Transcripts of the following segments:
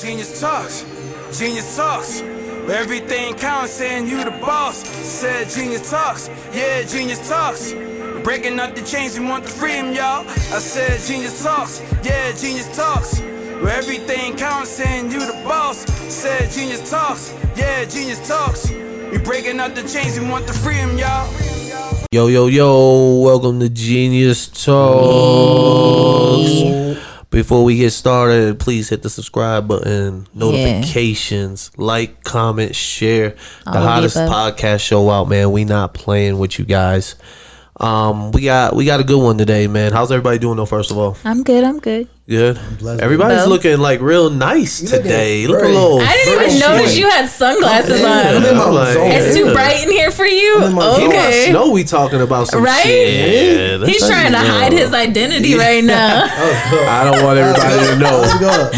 Genius talks, genius talks. Where everything counts, saying you the boss. Said genius talks, yeah, genius talks. Breaking up the chains, we want the freedom, y'all. I said genius talks, yeah, genius talks. Where everything counts, saying you the boss. Said genius talks, yeah, genius talks. We breaking up the chains, we want the freedom, y'all. Yo, yo, yo, welcome to Genius Talks. Before we get started, please hit the subscribe button, notifications, like, comment, share. The hottest podcast show out, man. We not playing with you guys. We got a good one today, man. How's everybody doing though, first of all? I'm good. Good. Everybody's looking like real nice today. Look a little. I didn't even notice you had sunglasses on. It's too bright in here for you. Okay. Snow, we talking about some right? shit. He's trying to hide his identity right now. I don't want everybody to know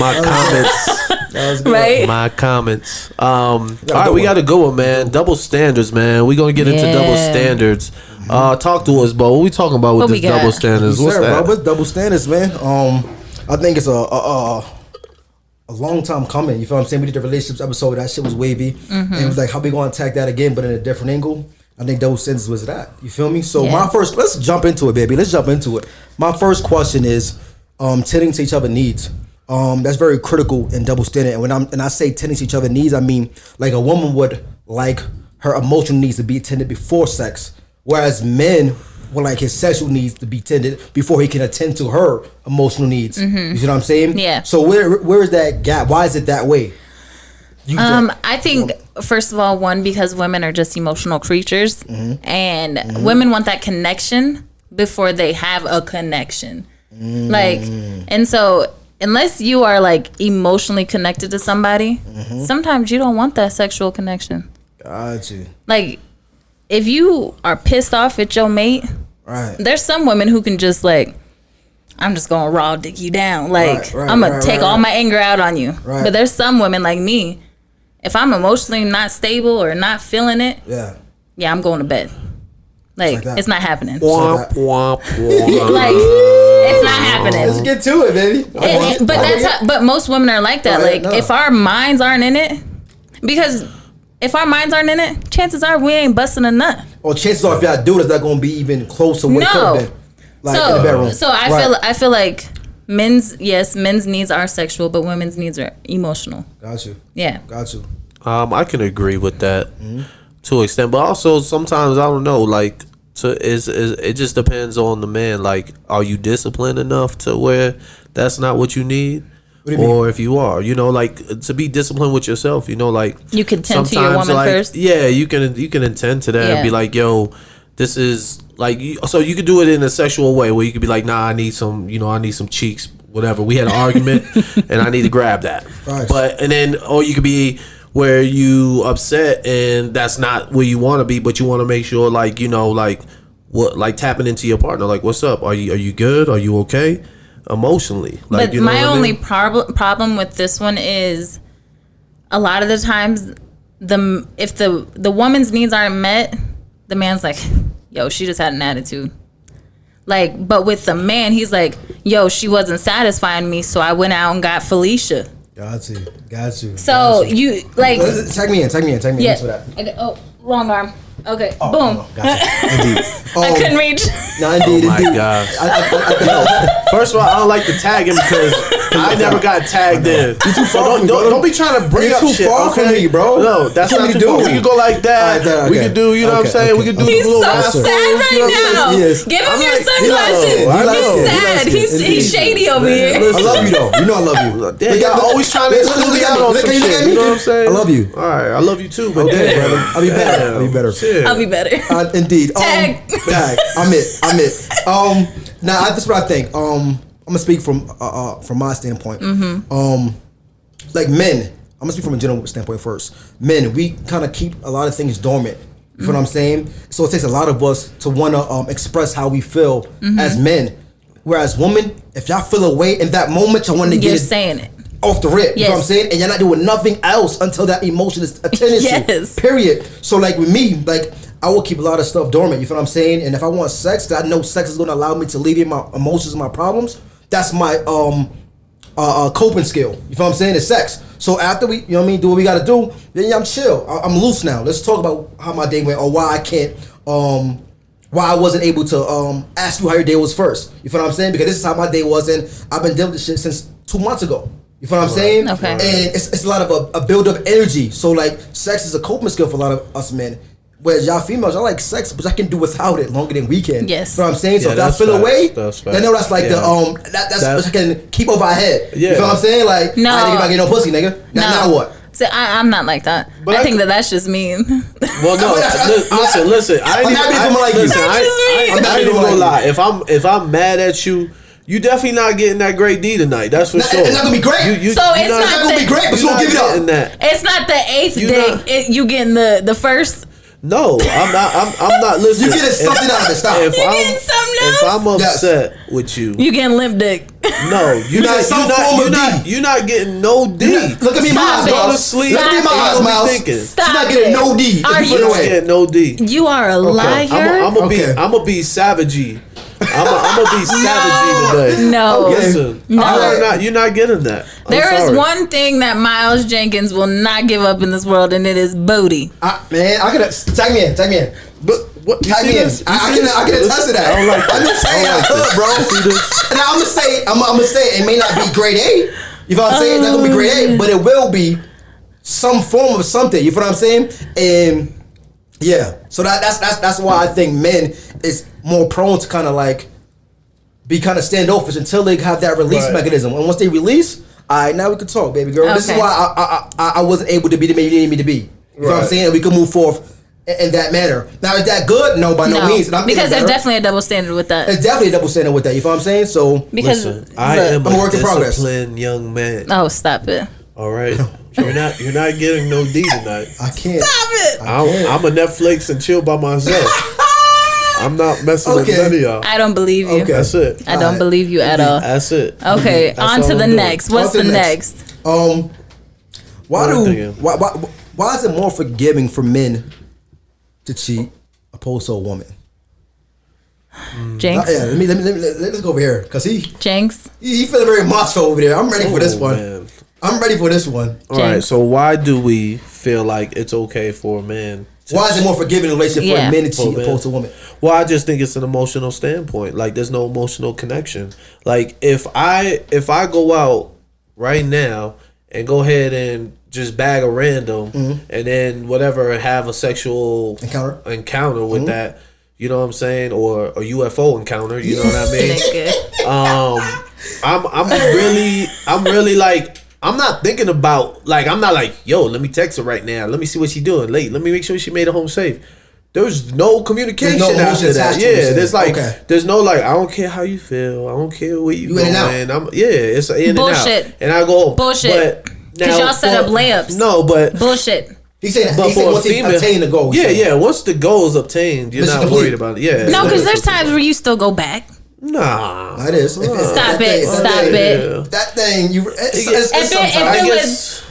my comments. Right? My comments. All right, we got a good one, man. Double standards, man. We're gonna get into double standards. Talk to us, Bo. What we talking about with this double standards? What's that? Bro, what's double standards, man? I think it's a long time coming. You feel what I'm saying? We did the relationships episode. That shit was wavy. And it was like, how we gonna attack that again, but in a different angle? I think double standards was that. You feel me? So let's jump into it, baby. Let's jump into it. My first question is tending to each other's needs. That's very critical in double standard. And I say tending to each other's needs, I mean like a woman would like her emotional needs to be tended before sex. Whereas men would like his sexual needs to be tended before he can attend to her emotional needs. You see what I'm saying? Yeah. So where is that gap? Why is it that way? I think, first of all, because women are just emotional creatures. And women want that connection before they have a connection. And so unless you are like emotionally connected to somebody, sometimes you don't want that sexual connection. Got you. Like, if you are pissed off at your mate, there's some women who can just like, I'm just gonna raw dig you down. Like, I'm gonna take all my anger out on you. But there's some women like me, if I'm emotionally not stable or not feeling it, I'm going to bed. Like it's not happening. Womp, womp, womp. Like, it's not happening. Let's get to it, baby. But most women are like that. If our minds aren't in it, because if our minds aren't in it, chances are we ain't busting a nut. Or chances are if y'all do it, it's not going to be even close to what it could have been. Like in the bedroom. So I feel like men's needs are sexual, but women's needs are emotional. Got you. Yeah. Got you. I can agree with that to an extent, but also sometimes I don't know. Like, it just depends on the man. Like, are you disciplined enough to where that's not what you need? Or if you are, like to be disciplined with yourself, like you can tend to your woman first. Yeah, you can intend to that and be like, yo, this is like, so you could do it in a sexual way where you could be like, nah, I need some cheeks, whatever. We had an argument and I need to grab that. Right. Or you could be where you upset and that's not where you want to be, but you want to make sure like, like tapping into your partner, like, what's up? Are you good? Are you okay? Emotionally, like, but my only problem with this one is a lot of the times if the woman's needs aren't met, the man's like, yo, she just had an attitude. Like, but with the man, he's like, yo, she wasn't satisfying me, so I went out and got Felicia. Got you. So you like tag me in. Yeah. For that. Oh, wrong arm. Okay, boom. Oh, gotcha. Indeed. I couldn't reach. No, indeed. Oh my gosh. First of all, I don't like to tag him because I never got tagged in. You too far from me, don't be trying to bring up shit. Too far from me, bro. No, that's not too far. We could go like that. Okay. We could do, what I'm saying? We could do He's the little so sad right now. Give him your sunglasses. He's sad. He's shady over here. I love you though. You know I love you. Y'all always trying to exclude me out on some shit. You know what I'm saying? I love you. All right, I love you too. But I'll be better. I'll be better. Indeed. Tag. I'm it. Now that's what I think. I'm gonna speak from my standpoint. Like men, I'm gonna speak from a general standpoint first. Men, we kind of keep a lot of things dormant. You know what I'm saying? So it takes a lot of us to want to express how we feel as men. Whereas women, if y'all feel a way in that moment, y'all want to get saying it off the rip. You know what I'm saying? And you're not doing nothing else until that emotion is attended to. Period. So like with me, like I will keep a lot of stuff dormant. You feel what I'm saying? And if I want sex, I know sex is going to allow me to alleviate my emotions and my problems. That's my coping skill. You feel what I'm saying? It's sex. So after we, you know what I mean, do what we gotta do, then I'm chill. I'm loose now. Let's talk about how my day went or why I can't, why I wasn't able to ask you how your day was first. You feel what I'm saying? Because this is how my day was, and I've been dealing with this shit since 2 months ago. You feel what I'm saying? Okay. And it's a lot of a build up energy. So like sex is a coping skill for a lot of us men. Whereas y'all females, I like sex, but I can do without it longer than we can. Yes. You know what I'm saying? So if I feel away, then know that's like that's what I can keep over our head. Yeah. You know what I'm saying? Like, no. I ain't about to get no pussy, nigga. Now what? See, I'm not like that. But I think that's just mean. Well, no, listen. I'm not being someone like you. I'm not even gonna lie. If I'm mad at you, you definitely not getting that great D tonight. That's for sure. It's not gonna be great. So it's not gonna be great, but you gonna give it up. It's not the 8th day. You getting the first. No, I'm not listening. You getting something out of it. Stop. You getting something else? If I'm upset with you, you getting limp dick. No, you're not getting no D. Look at me in my eyes, go to sleep. Look at me in my eyes, Miles. Stop. You're not getting no D. Are you getting no D? You are a liar. I'm gonna be savagey. I'm gonna be savagey today. No, listen, you're not getting that. There is one thing that Miles Jenkins will not give up in this world, and it is booty. Man, I could tag me in. But what? Tag me in. I can attest to that. I don't like I'm just saying, bro. See this? And I'm gonna say it may not be grade A. You know what I'm saying? It's not gonna be grade A, but it will be some form of something. You know what I'm saying? And yeah, so that's why I think men is more prone to kind of like be kind of standoffish until they have that release mechanism. And once they release, all right, now we can talk, baby girl. Okay. This is why I wasn't able to be the man you needed me to be. You know what I'm saying? And we can move forth in that manner. Now, is that good? No, by no means. Because there's definitely a double standard with that. It's definitely a double standard with that. You know what I'm saying? So because I am a work in progress. Disciplined young man. Oh, stop it. All right. You're not getting no D tonight. I can't. Stop it. I'm a Netflix and chill by myself. I'm not messing with none of y'all. I don't believe you. Okay. That's it. I don't believe you at all. That's it. Okay, on to the next. What's the next? Why is it more forgiving for men to cheat opposed to a woman? Jinx. Yeah, let's go over here because Jinx. He feeling very macho over there. I'm ready for this one. Man. I'm ready for this one. All right. So why do we feel like it's okay for a man? Why is it more forgiving in a relationship for a man to cheat opposed to a woman? Well, I just think it's an emotional standpoint. Like, there's no emotional connection. Like, if I go out right now and go ahead and just bag a random and then whatever have a sexual encounter with that, you know what I'm saying, or a UFO encounter, you know what I mean? I'm really like. I'm not thinking about, like, I'm not like, yo, let me text her right now. Let me see what she's doing late. Let me make sure she made it home safe. There's no communication after that. Yeah, there's like, there's no like, I don't care how you feel. I don't care where you going. It's in bullshit. And out. And I go, bullshit. Because y'all set up layups. No, but. Bullshit. He said once he obtained the goal. Yeah. Once the goal is obtained, you're not worried about it. Yeah. No, because there's times where you still go back. Nah, that is. Stop it. That thing,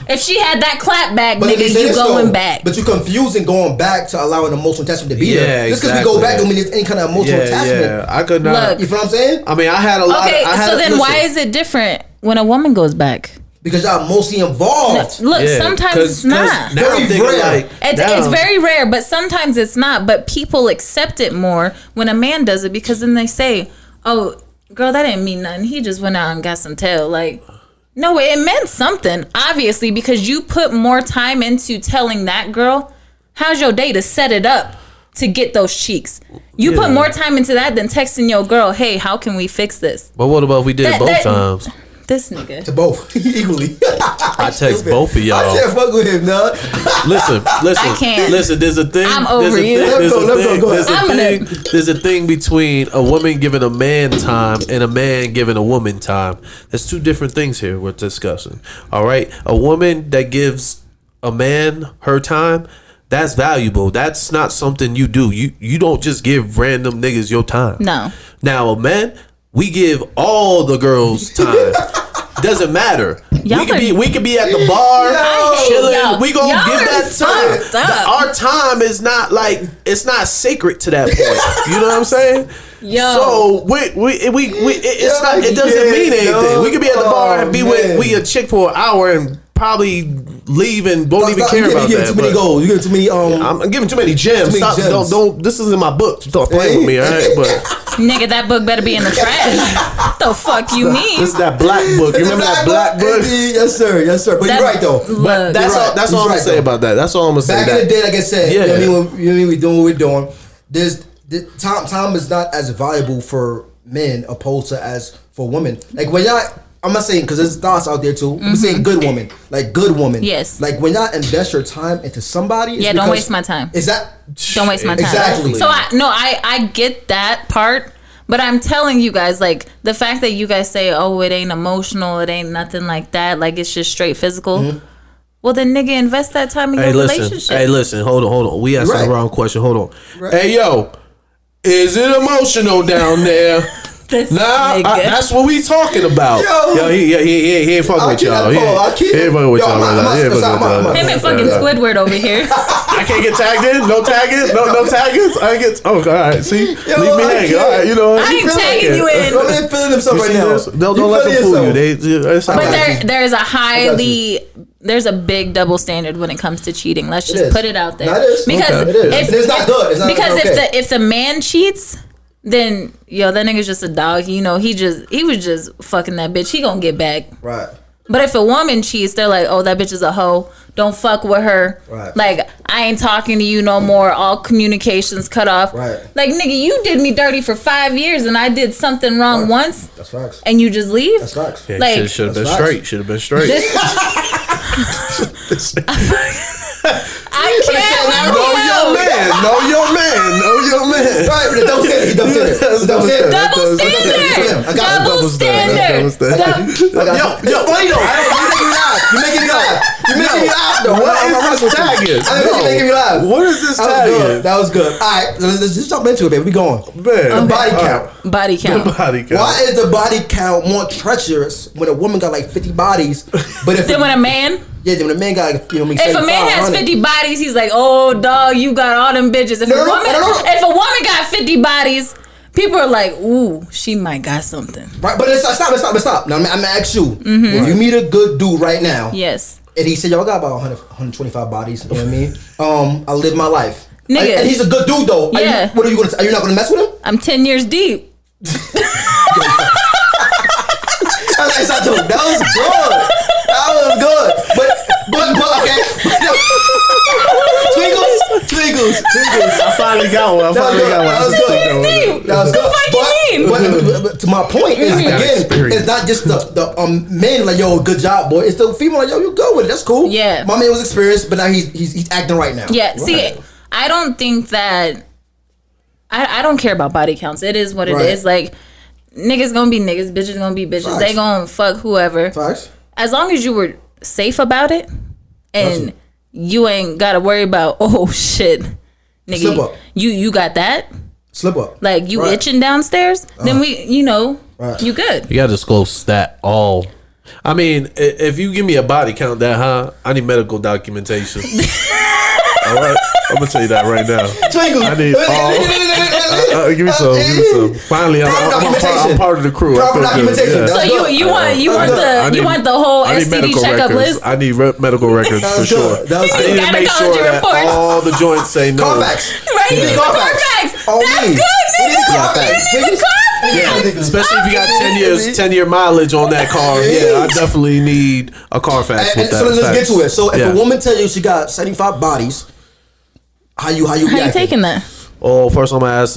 if she had that clap back, nigga, you going back. But you confusing going back to allowing emotional attachment to be there. Just because we go back don't mean there's any kind of emotional attachment. Yeah, I could not. Look, you feel what I'm saying? I mean, I had a lot. Okay, so then why is it different when a woman goes back? Because y'all mostly involved. Look, sometimes it's not. Very rare. It's very rare, but sometimes it's not. But people accept it more when a man does it because then they say, oh, girl, that didn't mean nothing. He just went out and got some tail. Like, no, it meant something, obviously, because you put more time into telling that girl, how's your day, to set it up to get those cheeks. You put more time into that than texting your girl, hey, how can we fix this? But what about if we did it both times? This nigga. To both, equally. I text both of y'all. I can't fuck with him, dog. Listen. I can't. Listen, there's a thing. I'm over you. There's a thing between a woman giving a man time and a man giving a woman time. There's two different things here we're discussing. All right? A woman that gives a man her time, that's valuable. That's not something you do. You don't just give random niggas your time. No. Now, a man, we give all the girls time. doesn't matter. Y'all We could be at the bar, chilling. We gonna give that time. Our time is not like it's not sacred to that point. You know what I'm saying? So it's not. It doesn't mean anything. We could be at the bar and be with a chick for an hour and probably leave and won't even care about that. You giving too many goals. You giving too many. I'm giving too many gems. Stop! Don't. This is in my book. Stop playing with me, all right? But nigga, that book better be in the trash. The fuck you mean? This is that black book. You remember that black book? Yes, sir. But you're right though. But that's all I'm gonna say about that. That's all I'm gonna say. Back in the day, like I said, you know what I mean, we doing what we're doing. Time is not as valuable for men opposed to as for women. Like when y'all. I'm not saying because there's thoughts out there too. I'm saying good woman, like good woman. Yes. Like when y'all invest your time into somebody. Don't waste my time. Don't waste my time. Exactly. So I get that part, but I'm telling you guys, like the fact that you guys say, oh, it ain't emotional, it ain't nothing like that, like it's just straight physical. Mm-hmm. Well, then nigga, invest that time in your relationship. Hey, listen, hold on. We asked the wrong question. Hold on. Right. Hey, yo, is it emotional down there? That's what we talking about. Yo, he ain't fucking with y'all. He ain't fucking with y'all right now. Him and fucking Squidward over here. I can't get tagged in. No tagging. No tagging. I get. Oh, all right. See, leave me hanging. All right, you know. I ain't tagging you in. They're feeling themselves right now. Don't let them fool you. But there's a big double standard when it comes to cheating. Let's just put it out there. Because it's not good. Because if the man cheats, then that nigga's just a dog. You know, he was just fucking that bitch. He gonna get back. Right. But if a woman cheats, they're like, oh, that bitch is a hoe. Don't fuck with her. Right. Like, I ain't talking to you no more. All communications cut off. Right. Like, nigga, you did me dirty for 5 years and I did something wrong once. That's facts. And you just leave? That's facts. Yeah, like, should have been straight. Should have been straight. I can't know your man. Right, but double standard. Double standard. Yo, funny though. You making me laugh. Though. What is this tagging? You making me laugh. What is this tagging? That was good. All right, so let's just jump into it, baby. We going. Man. Body count. Body count. Why is the body count more treacherous when a woman got like 50 bodies, but if then when a man? Yeah, then when a man got like, if a man has 50 bodies, he's like, oh dog, you got all them bitches. If a woman got 50 bodies, people are like, ooh, she might got something. Right, but stop. Now I'm gonna ask you, if you meet a good dude right now, yes, and he said, yo, I got about 125 bodies, you know what I mean? I live my life. Nigga. And he's a good dude though. Yeah. Are you not gonna mess with him? I'm 10 years deep. That's not joke. That was good. But okay. Twinkles. I finally got one. That was good. What do you mean? But to my point is again, it's not just the men like, yo, good job, boy. It's the female like, yo, you good with it. That's cool. Yeah. My man was experienced, but now he's acting right now. Yeah. Right. See, I don't think that. I don't care about body counts. It is what it is. Like, niggas gonna be niggas, bitches gonna be bitches. Facts. They gonna fuck whoever. Facts. As long as you were safe about it, and you ain't gotta worry about, oh shit, nigga, slip up. You got that. Slip up. Like you itching downstairs, then you good. You gotta disclose that all. I mean, if you give me a body count that high, I need medical documentation. All right, I'm gonna tell you that right now. Twinkle. I need all. Give me some. Finally, I'm part of the crew. Proper documentation. So you want the whole STD checkup list? I need medical records for sure. I need to make sure that all the joints say no. Carfax. Right, you need the Carfax. That's good, nigga. Yeah, especially if you got 10-year mileage on that car. Yeah, I definitely need a Carfax with that. So let's get to it. So if a woman tells you she got 75 bodies, how you taking that? Oh, first I'm gonna ask,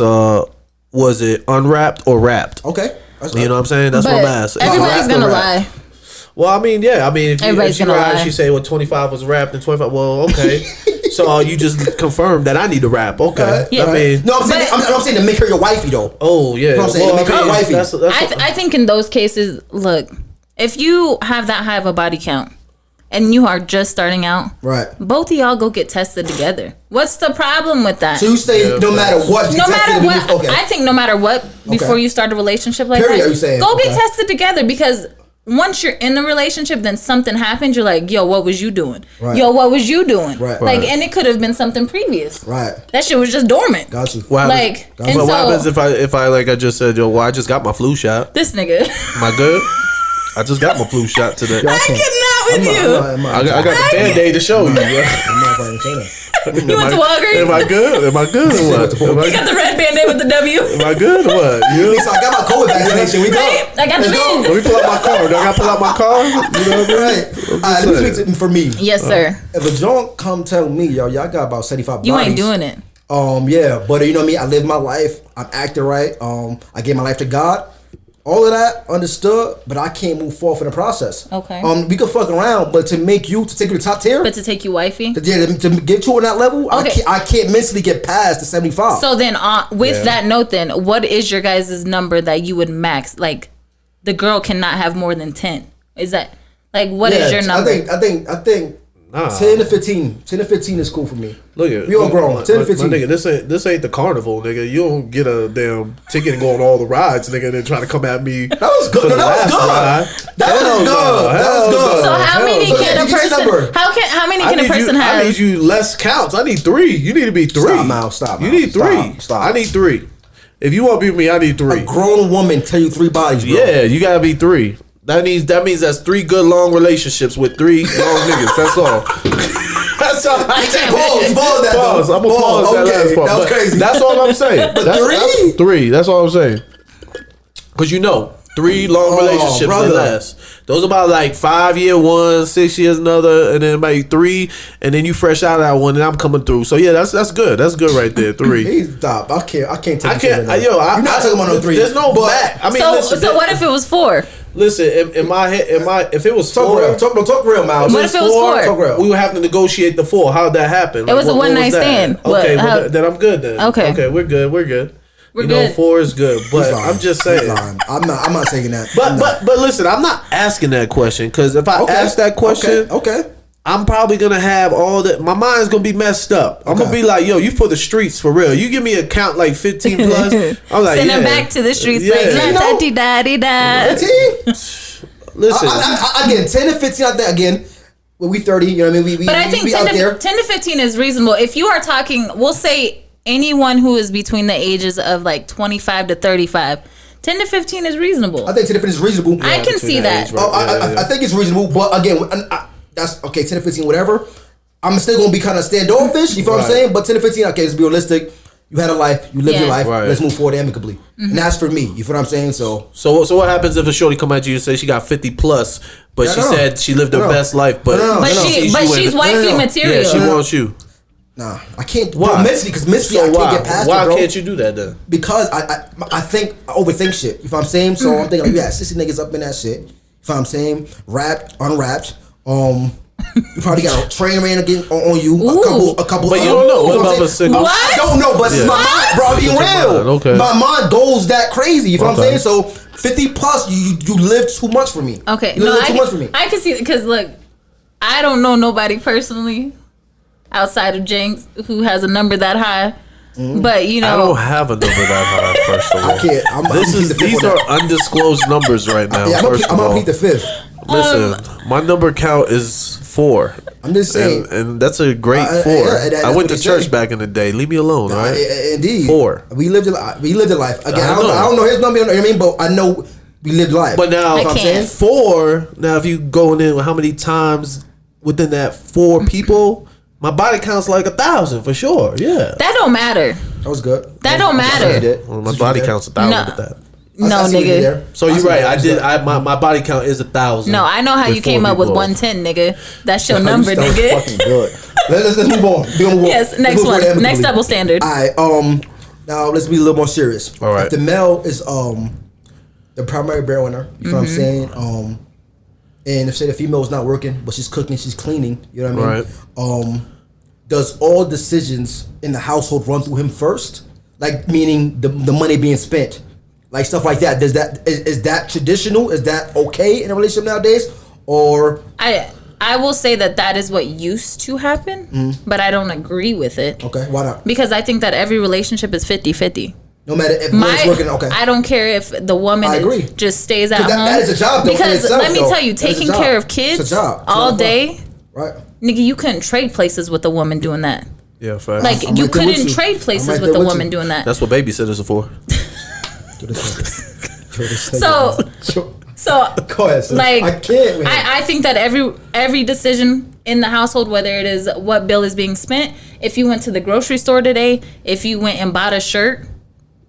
was it unwrapped or wrapped? Okay, you know what I'm saying? That's what I'm asking. Everybody's gonna lie. Well, I mean, yeah. I mean, if she say 25 was wrapped and 25, well, okay. So you just confirmed that I need to rap. Okay. Yeah. I mean, no, I'm saying to make her your wifey though. Oh yeah. You know what I'm saying? To make her your wifey. I think in those cases, look, if you have that high of a body count and you are just starting out, right? Both of y'all go get tested together. What's the problem with that? So you say no matter what, I think no matter what, before you start a relationship like that, are you saying? Go get tested together because once you're in the relationship, then something happens. You're like, yo, what was you doing? Right. Yo, what was you doing? Right. Like, and it could have been something previous. Right. That shit was just dormant. Got you. What Like, happens, and what so happens if I like I just said, yo, well, I just got my flu shot. this nigga, Am I good? I just got my flu shot today. I cannot with you. I got the Band-Aid to show you. I'm not going to say that. You went to Walgreens. Am I good? Am I good or what? You got the red Band-Aid with the W. Am I good or what? So I got my COVID vaccination. We go. Right? I got the Let's go. Let me pull out my car. Do I got to pull out my car? You know what I mean? Right. All right, let me speak for me. Yes, sir. If a junk come tell me, yo, y'all got about 75 You bodies. ain't doing it. Yeah, but you know what I mean? I live my life. I'm acting right. I gave my life to God. All of that understood, but I can't move forward in the process. Okay. We could fuck around, but to take you to the top tier, But to take you wifey. to get you on that level, Okay. I can't mentally get past the 75. So then, with that note, then what is your guys' number that you would max? Like, the girl cannot have more than 10. Is that like what is your number? I think 10 to 15. 10 to 15 is cool for me. Look at we all grown. 10 to 15. My nigga, this ain't the carnival, nigga. You don't get a damn ticket and go on all the rides, nigga, and then try to come at me. That was good. For the That was last good. ride. That was Hell good. no. That was Hell good. no. So how many Hell can no. a Get your person? number. How many can a person I have? need you less counts. I need 3. You need to be 3. Stop, Mal. Stop, You Mal. need 3. Stop. I need 3. If you want to be with me, I need 3. A grown woman tell you 3 bodies, bro. Yeah, you gotta be 3. That means that's 3 good long relationships with 3 long niggas. That's all. That's all. Pause that. Pause. I'm gonna pause that last part. That was But crazy. That's all I'm saying. But that's 3? 3. That's all I'm saying. Cause you know, 3 long relationships brother. that last. Those about like 5-year one, 6 years another, and then maybe 3, and then you fresh out of that one, and I'm coming through. So yeah, that's good. That's good right there. 3. He's stop. I can't take I you can't. to that. You're not talking about no 3. There's no but back. I mean, So listen, what if it was 4? Listen, in my head, if it was talk 4, real. Talk real, Miles. What if it was 4? Talk real. we would have to negotiate the 4. How'd that happen? It was a what one-night was that? stand. Okay, What- how- then I'm good then. Okay. we're good. We're We're you know, good. 4 is good, but He's lying. I'm just He's saying. lying. I'm not taking that. But listen, I'm not asking that question because if I ask that question, okay. I'm probably gonna have all that. My mind's gonna be messed up. I'm gonna be like, yo, you for the streets for real. You give me a count like 15 plus. I'm like, Send yeah. them back to the streets. Yeah. Like, You la know- da da di da. 15? Listen, Again, 10 to 15 out there. Again, well, we 30. You know what I mean? We But I think we 10 out there. to 15 is reasonable. If you are talking, we'll say anyone who is between the ages of like 25 to 35, 10 to 15 is reasonable. I think 10 to 15 is reasonable. I can between see that that. age, right. I think it's reasonable, but again, that's okay. 10 to 15, whatever. I'm still gonna be kind of standoffish. You feel what I'm Right. saying? But 10 to 15, okay, let's be realistic. You had a life. You lived Yeah. your life. Right. Let's move forward amicably. And that's for me. You feel what I'm saying? So what happens if a shorty come at you and say she got 50 plus, but Yeah, she no. said she lived her No. best life, but No. But no. she's No. wifey No. material. yeah, she wants you. nah, I can't. Why? Bro, mentally, because mentally So I can't why? get past Why it, bro. can't you do that then? Because I think I overthink shit. You know what I'm saying? So I'm thinking like, yeah, 60 niggas up in that shit. You know what I'm saying? Wrapped, unwrapped. You probably got a train ran again on you. A couple. But you don't know. What I'm about saying? a single? What? I don't know, but it's my mind, bro. I'm being It's your real. mind, okay. My mind goes that crazy. You know what I'm Okay. saying? So 50 plus, you live too much for me. Okay, you live too much for me. I can see because look, I don't know nobody personally outside of Jinx who has a number that high. But you I know, don't have a number that high. First of all, I can't. I'm gonna keep the fifth These on are that. undisclosed numbers right now. Yeah, I'm first gonna of all, keep the 5th. listen, my number count is 4. I'm just saying. and that's a great 4. yeah, that's I went what to he's church saying. back in the day. Leave me alone, all right? Indeed. 4. We lived a life. Again, I I don't know his number. You know what I mean? But I know we lived life. But now, I You know what I'm can't. saying? 4. Now, if you going in with how many times within that 4 people, my body count's like 1,000 for sure. Yeah. that don't matter. That was good. That don't matter. Well, my body count's 1,000 No. with that. No, nigga. So you're right. My body count is 1,000. No, I know how with you came 4 up with people. 110, nigga. That's your number, That was nigga. fucking good. Let's move on. Yes, next one. Next double standard. All right. Now let's be a little more serious. All right. If the male is the primary breadwinner, you know what I'm saying? And if say the female is not working, but she's cooking, she's cleaning, you know what I mean? Does all decisions in the household run through him first? Like meaning the money being spent, like stuff like that. Is that traditional? Is that okay in a relationship nowadays? Or I will say that is what used to happen, but I don't agree with it. okay, why not? Because I think that every relationship is 50-50. No matter if one's working. Okay. I don't care if the woman just stays at home. That is a job, though. Because itself, let me tell you, taking care of kids all day, right? Nigga, you couldn't trade places with a woman doing that. Yeah, fact. Like you couldn't trade places with a woman doing that. That's what babysitters are for. So go ahead, like I can't. I think that every decision in the household, whether it is what bill is being spent, if you went to the grocery store today, if you went and bought a shirt,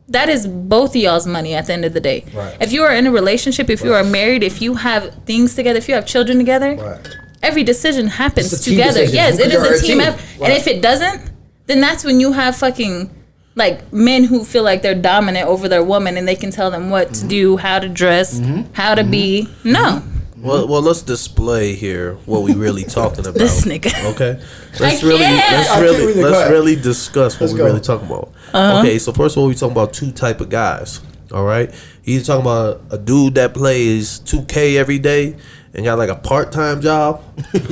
that is both of y'all's money at the end of the day. Right. If you are in a relationship, if you are married, if you have things together, if you have children together, every decision happens together. Yes, it is a team effort. And if it doesn't, then that's when you have fucking like men who feel like they're dominant over their woman and they can tell them what to do, how to dress, how to be. No. Well, let's display here what we really talking about. This nigga. Okay, let's really discuss what we really talking about. Okay, so first of all, we talking about two type of guys. All right, you talking about a dude that plays 2K every day and got like a part-time job,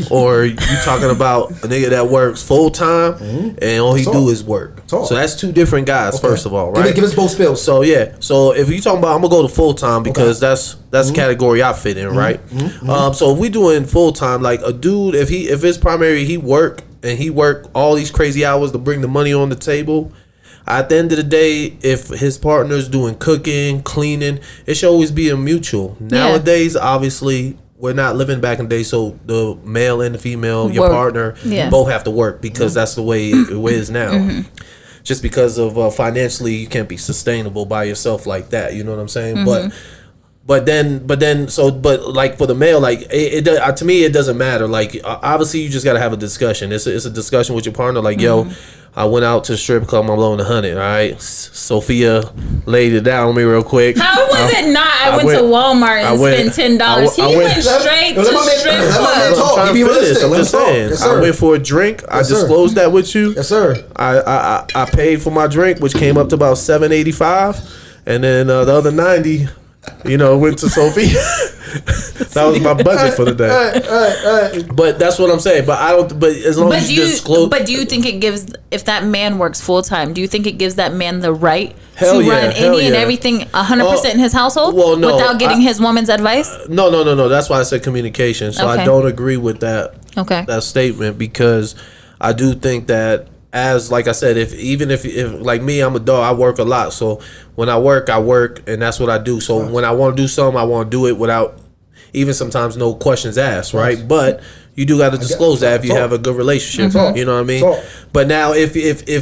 or you talking about a nigga that works full-time and all he do is work. So that's two different guys. First of all, right? Give us both spills. So yeah, so if you talking about, I'm gonna go to full-time because that's the category I fit in, right? So if we doing full-time, like a dude, if his primary he work all these crazy hours to bring the money on the table. At the end of the day, if his partner's doing cooking, cleaning, it should always be a mutual. Nowadays, obviously, we're not living back in the day, so the male and the female, your partner, both have to work because that's the way it is now. Just because of financially, you can't be sustainable by yourself like that. You know what I'm saying? But then, like for the male, like it to me, it doesn't matter. Like obviously, you just gotta have a discussion. It's a discussion with your partner. Like yo, I went out to the strip club. I'm blowing 100. All right, Sophia laid it down on me real quick. How was it not? I went to Walmart and spent $10. He went straight to the strip club. I'm just saying. Yes, I went for a drink. I disclosed that with you. Yes, sir. I paid for my drink, which came up to about $7.85, and then the other 90. Went to Sophia. That was my budget for the day. But that's what I'm saying. But I don't. But as long as you disclose. But do you think it gives, if that man works full time, do you think it gives that man the right to run any and everything 100% in his household? Well, no, without getting his woman's advice? No. That's why I said communication. So I don't agree with that. That statement, because I do think that. As like I said, if like me, I'm a dog. I work a lot, so when I work, and that's what I do. So when I want to do something, I want to do it without even sometimes no questions asked, right? But you do got to disclose that if you have a good relationship. You know what I mean? But now, if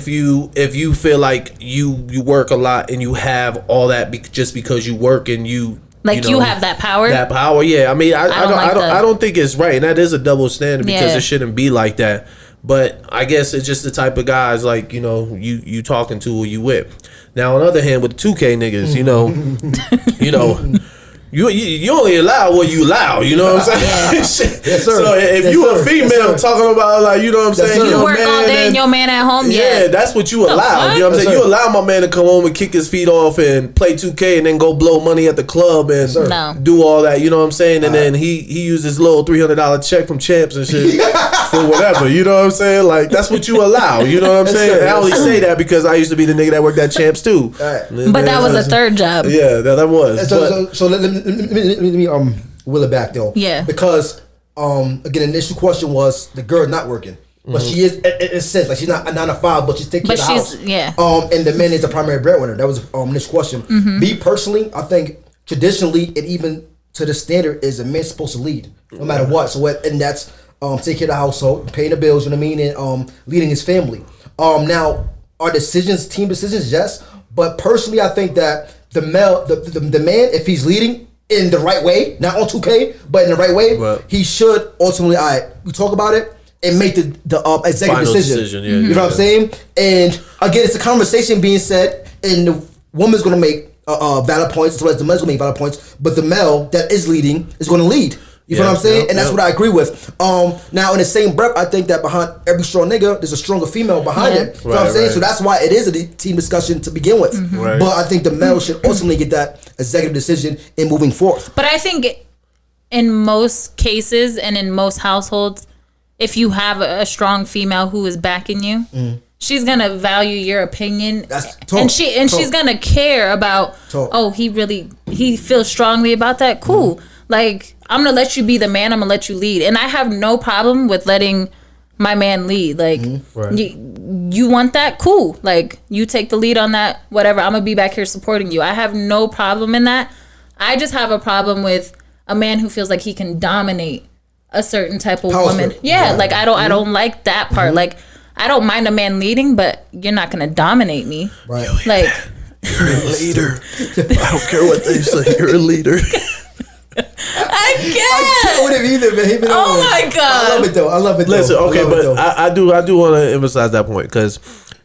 you feel like you work a lot and you have all that just because you work and you have that power. That power, yeah. I mean, I don't think it's right, and that is a double standard because it shouldn't be like that. But I guess it's just the type of guys like you talking to or you with. Now on the other hand, with the 2K niggas, you only allow what you allow. You know what I'm saying? Yes, sir. So if you a female talking about like you know what I'm saying, you work all day and your man at home. Yeah, that's what you allow. You know what I'm saying? You allow my man to come home and kick his feet off and play 2K and then go blow money at the club and do all that. You know what I'm saying? And then he used his little $300 check from Champs and shit for whatever. You know what I'm saying? Like that's what you allow. You know what I'm saying? And I only say that because I used to be the nigga that worked at Champs too. But that was a third job. Yeah, that was. So let me will it back though. Yeah. Because again, the initial question was the girl not working, but she is. It says like she's not a 9 to 5, but she's taking care of the house. Yeah. And the man is the primary breadwinner. That was initial question. Me personally, I think traditionally and even to the standard is a man supposed to lead no matter what. So and that's taking care of the household, paying the bills. You know what I mean, and leading his family. Now our decisions, team decisions, yes. But personally, I think that the man, if he's leading in the right way, not on 2K, but in the right way, he should ultimately, we talk about it and make the executive decision. You know what I'm saying? And again, it's a conversation being said, and the woman's going to make valid points as well as the man's going to make valid points, but the male that is leading is going to lead. You know what I'm saying? And that's what I agree with. Now, in the same breath, I think that behind every strong nigga, there's a stronger female behind it. You know what I'm saying? So that's why it is a team discussion to begin with. But I think the male should ultimately get that executive decision in moving forth. But I think in most cases and in most households, if you have a strong female who is backing you, she's gonna value your opinion, she's gonna care about. Oh, he feels strongly about that. Cool. Like, I'm gonna let you be the man. I'm gonna let you lead, and I have no problem with letting my man lead. Like, you want that? Cool. Like, you take the lead on that. Whatever. I'm gonna be back here supporting you. I have no problem in that. I just have a problem with a man who feels like he can dominate a certain type of woman. Yeah. Like, I don't like that part. Like, I don't mind a man leading, but you're not gonna dominate me. Right. Like, you're a leader. I don't care what they say. You're a leader. I can't with him either, man. Oh my god. I love it though. Listen, okay, but I do want to emphasize that point, because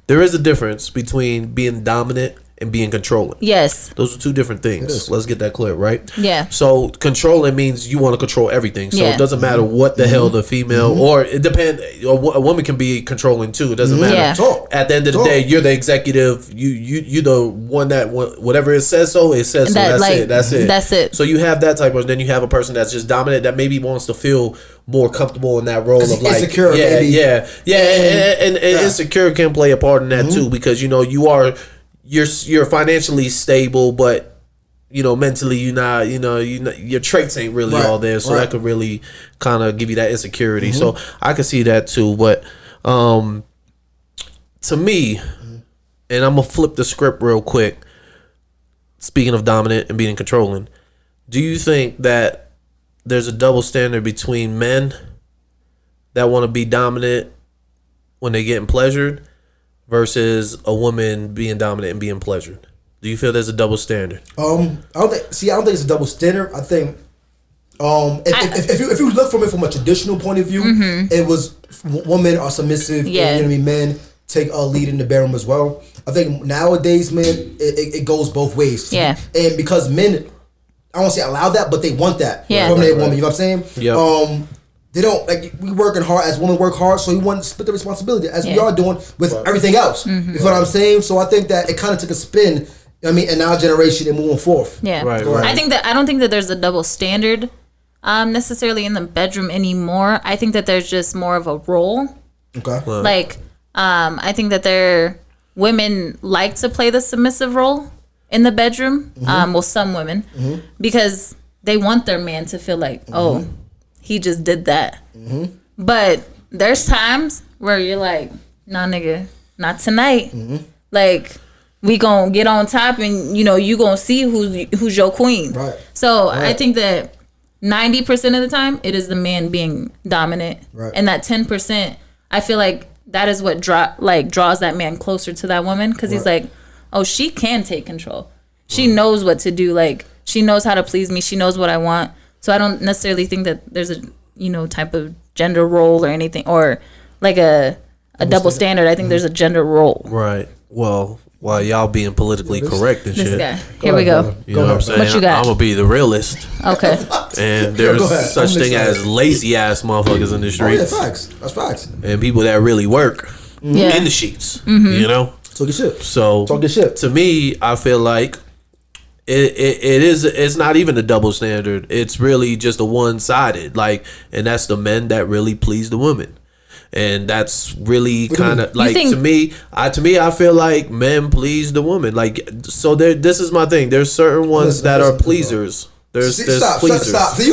there is a difference between being dominant and being controlling. Yes. Those are two different things. Let's get that clear, right? Yeah. So controlling means you want to control everything. So it doesn't matter what the hell the female, or it depends. A woman can be controlling too. It doesn't matter. Yeah. At the end of the day, you're the executive. You the one that whatever it says so, it says so. That's it. That's it. So you have that type of. Then you have a person that's just dominant, that maybe wants to feel more comfortable in that role of like insecure. And insecure can play a part in that too, because you're financially stable, but mentally you're not, your traits ain't really all there, so that could really kind of give you that insecurity. So I can see that too, but to me, and I'm gonna flip the script real quick, speaking of dominant and being controlling, do you think that there's a double standard between men that want to be dominant when they're getting pleasured versus a woman being dominant and being pleasured? Do you feel there's a double standard? I don't think it's a double standard. I think if you look from it from a traditional point of view, it was women are submissive. And, men take a lead in the bedroom as well. I think nowadays, man, it goes both ways. Yeah. And because men, I don't say allow that, but they want that from their woman. You know what I'm saying? Yeah. They don't, like, we working hard as women work hard, so we want to split the responsibility as we are doing with everything else. You know what I'm saying? So I think that it kind of took a spin, in our generation and moving forth. Yeah. Right. I don't think that there's a double standard necessarily in the bedroom anymore. I think that there's just more of a role. Okay. Like, I think that women like to play the submissive role in the bedroom. Well, some women, because they want their man to feel like, oh, he just did that. But there's times where you're like, nah, nigga, not tonight. Like, we gonna get on top, and you gonna see who's your queen. Right. So I think that 90% of the time it is the man being dominant, and that 10%, I feel like that is what draws that man closer to that woman, because he's like, oh, she can take control. She knows what to do. Like, she knows how to please me. She knows what I want. So I don't necessarily think that there's a type of gender role or anything, or like a double standard. I think there's a gender role. Right. Well, while y'all being politically correct and shit. Guy. Here we go. You know what I'm saying? What you got? I'm gonna be the realist. Okay. And there's such thing as lazy ass motherfuckers in the streets. Oh, yeah, facts. That's facts. And people that really work in the sheets. Talk your shit. So talk your shit. To me, I feel like it's not even a double standard. It's really just a one-sided, and that's the men that really please the women. And that's really kind of like, to me, I feel like men please the woman. Like, so this is my thing. There's certain ones that are pleasers. There's pleasers. Stop. So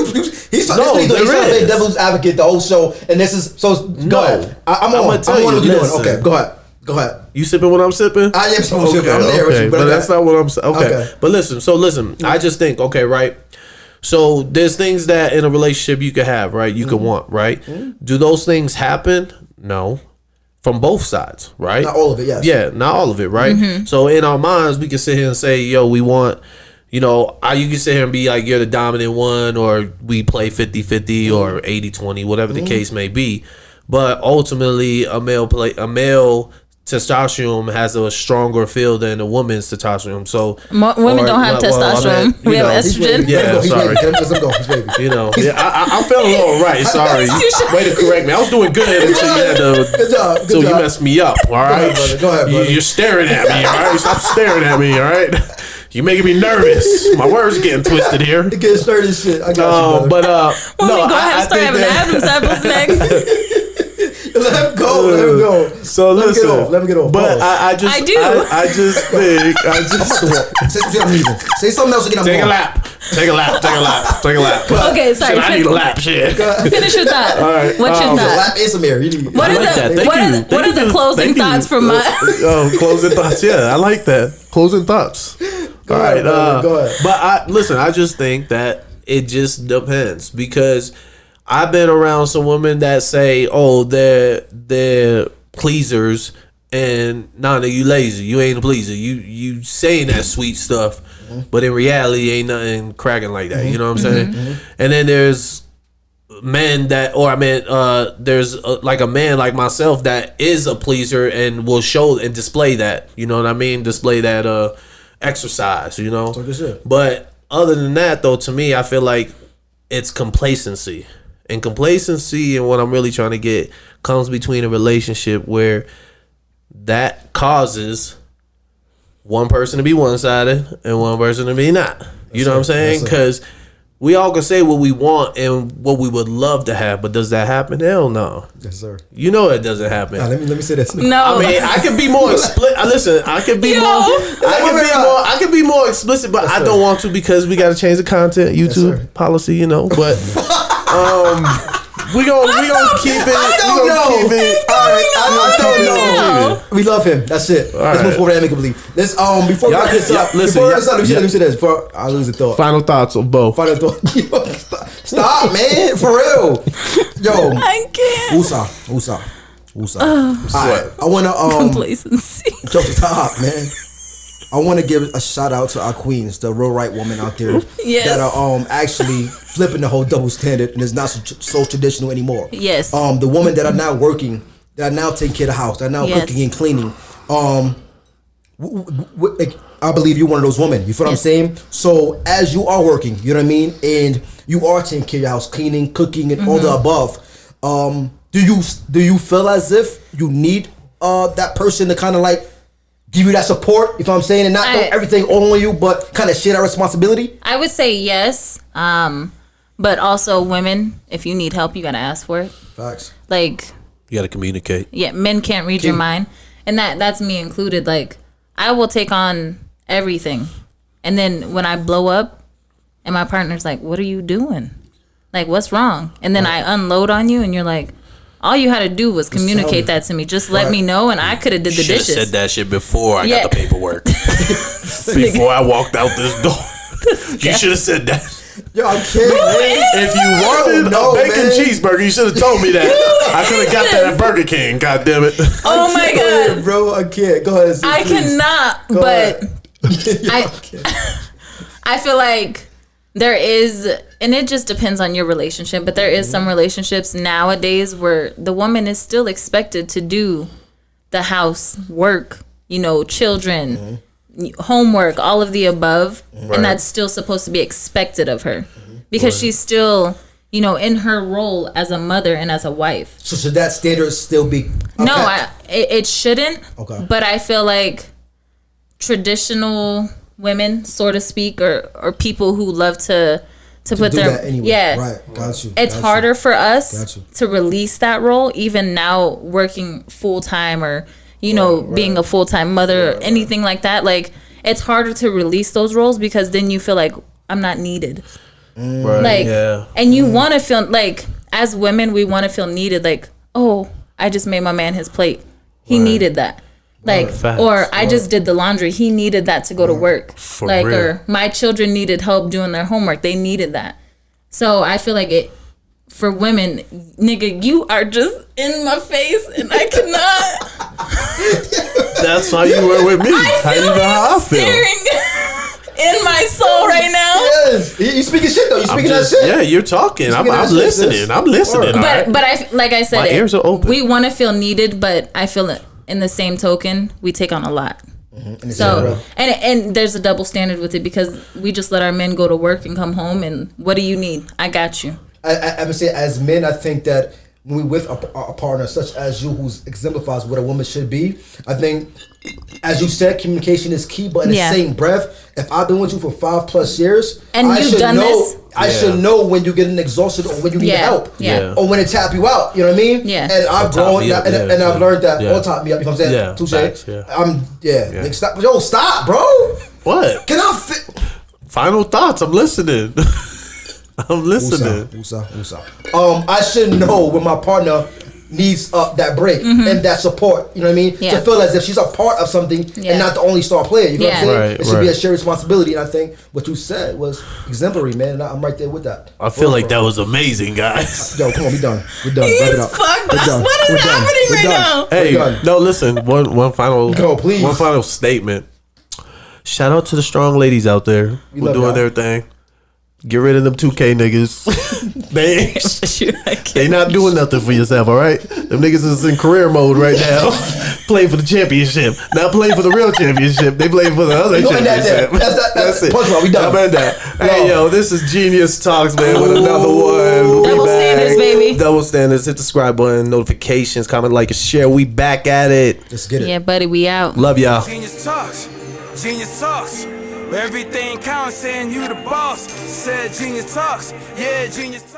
he's playing devil's advocate the whole show, and this is so. Go ahead. I'm gonna tell you what you're doing. Okay, go ahead. You sipping what I'm sipping? I am sipping. I'm there with you, but that's not what I'm saying. Okay. But listen. I just think, right? So there's things that in a relationship you can have, right? You can want, right? Do those things happen? No. From both sides, right? Not all of it, yes. Yeah, not all of it, right? So in our minds, we can sit here and say, yo, we want, you can sit here and be like, you're the dominant one, or we play 50-50 or 80-20, whatever the case may be. But ultimately, a male testosterone has a stronger feel than a woman's testosterone. So women don't have testosterone. We have estrogen. Yeah, sorry. I felt a little right. Sorry. Way to correct me. I was doing good until you had to. Until you messed me up. All right. Go ahead, brother. You're staring at me. All right. Stop staring at me. All right. You're making me nervous. My words are getting twisted here. It gets started shit. I got you, brother. But no, go ahead and start having Adam's apples next. Let him go. So listen, let me get off. But I just think Say something else again. Take a lap. Okay, sorry. Shit, I need a lap. Shit. Finish your thought. All right. What's your thought? Lap is some air. What are the closing thoughts from my? Closing thoughts. Yeah, I like that. Closing thoughts. Go ahead. But I just think that it just depends, because I've been around some women that say, "Oh, they're pleasers," and nah, you lazy. You ain't a pleaser. You saying that sweet stuff, but in reality, ain't nothing cracking like that. You know what I'm saying? And then there's men that, there's like a man like myself that is a pleaser and will show and display that. You know what I mean? Display that exercise. You know. But other than that, though, to me, I feel like it's complacency. And complacency, and what I'm really trying to get, comes between a relationship where that causes one person to be one-sided and one person to be not. You know what I'm saying? Because we all can say what we want and what we would love to have, but does that happen? Hell no. Yes, sir. You know it doesn't happen. Let me say this. No. I mean, I could be more explicit. Listen, I could be more explicit, but I don't want to, because we got to change the content, YouTube policy, you know. But we gonna keep it. I don't know. I don't know. We love him. That's it. Let's move forward amicably. Let's before we wrap this up. Let me say this. Before I lose the thought. Final thoughts on both. Final thought. Stop, man. For real. Yo. I can't. Usa. Alright, I wanna complacency. Stop, man. I want to give a shout out to our queens, the real right women out there that are actually flipping the whole double standard, and it's not so traditional anymore. Yes. The women that are now working, that are now taking care of the house, that are now cooking and cleaning. I believe you're one of those women. You feel what I'm saying? So as you are working, you know what I mean, and you are taking care of your house, cleaning, cooking, and all the above. Do you feel as if you need that person to kind of like give you that support, you know what I'm saying, and not throw everything all on you, but kind of share that responsibility? I would say yes, but also women, if you need help, you gotta ask for it. Facts. Like, you gotta communicate. Yeah, men can't read your mind, and that's me included. Like, I will take on everything, and then when I blow up, and my partner's like, "What are you doing? Like, what's wrong?" And then I unload on you, and you're like, all you had to do was communicate that to me. Just let me know, and I could have did the dishes. Said that shit before I got the paperwork. Before I walked out this door. You should have said that. Yo, I can't. If you wanted a bacon cheeseburger, you should have told me that. I could have got that at Burger King. God damn it. Oh my god, bro! I can't. Go ahead. I cannot. But I feel like there is, and it just depends on your relationship, but there is some relationships nowadays where the woman is still expected to do the house work, you know, children, homework, all of the above, and that's still supposed to be expected of her because she's still, you know, in her role as a mother and as a wife. So should that standard still be? No, it shouldn't. Okay. But I feel like traditional women, so to speak, or people who love to put their that anyway. Right, got you. It's harder for us to release that role, even now working full time or being a full time mother or anything like that. Like, it's harder to release those roles because then you feel like I'm not needed. And you want to feel like, as women, we want to feel needed. Like, oh, I just made my man his plate. He needed that. Like, or I just did the laundry. He needed that to go to work. Or my children needed help doing their homework. They needed that. So I feel like it, for women, nigga, you are just in my face and I cannot. That's how you were with me. How you know how I feel? In my soul right now. Yes, you speaking shit though. You speaking that shit. Yeah, you're talking. I'm listening. I'm listening. But I, like I said, my ears are open. We want to feel needed, but I feel it. In the same token, we take on a lot. So, and there's a double standard with it because we just let our men go to work and come home and what do you need? I got you. I would say as men, I think that when we with a partner such as you, who exemplifies what a woman should be, I think, as you said, communication is key. But in the same breath, if I've been with you for 5+ years, and I should know. I should know when you're getting exhausted or when you need help, or when to tap you out. You know what I mean? Yeah. And I've grown, and I've learned that on top of me up. You know what I'm saying? Touche. Nigga, stop. Yo, stop, bro. What? Can I fit? Final thoughts. I'm listening. I'm listening. Usa. I should know when my partner needs that break and that support. You know what I mean? To feel as if she's a part of something and not the only star player. You know what I'm saying? It should be a shared responsibility. And I think what you said was exemplary, man. And I'm right there with that. I feel like that was amazing, guys. Yo, come on, we done. We're done. He's fucked up. What is happening right now? Hey, no, listen. One final. Go, please. One final statement. Shout out to the strong ladies out there who doing their thing. Get rid of them 2K niggas. they not doing nothing for yourself, all right? Them niggas is in career mode right now, playing for the championship. Not playing for the real championship. They playing for the other championship. That's it. We done. How about that? Hey, yo, this is Genius Talks, man, with another one. Double standards, baby. Double standards. Hit the subscribe button, notifications, comment, like, and share. We back at it. Let's get it. Yeah, buddy, we out. Love y'all. Genius Talks. Genius Talks. Where everything counts and you the boss. Said Genius Talks. Yeah, Genius Talks.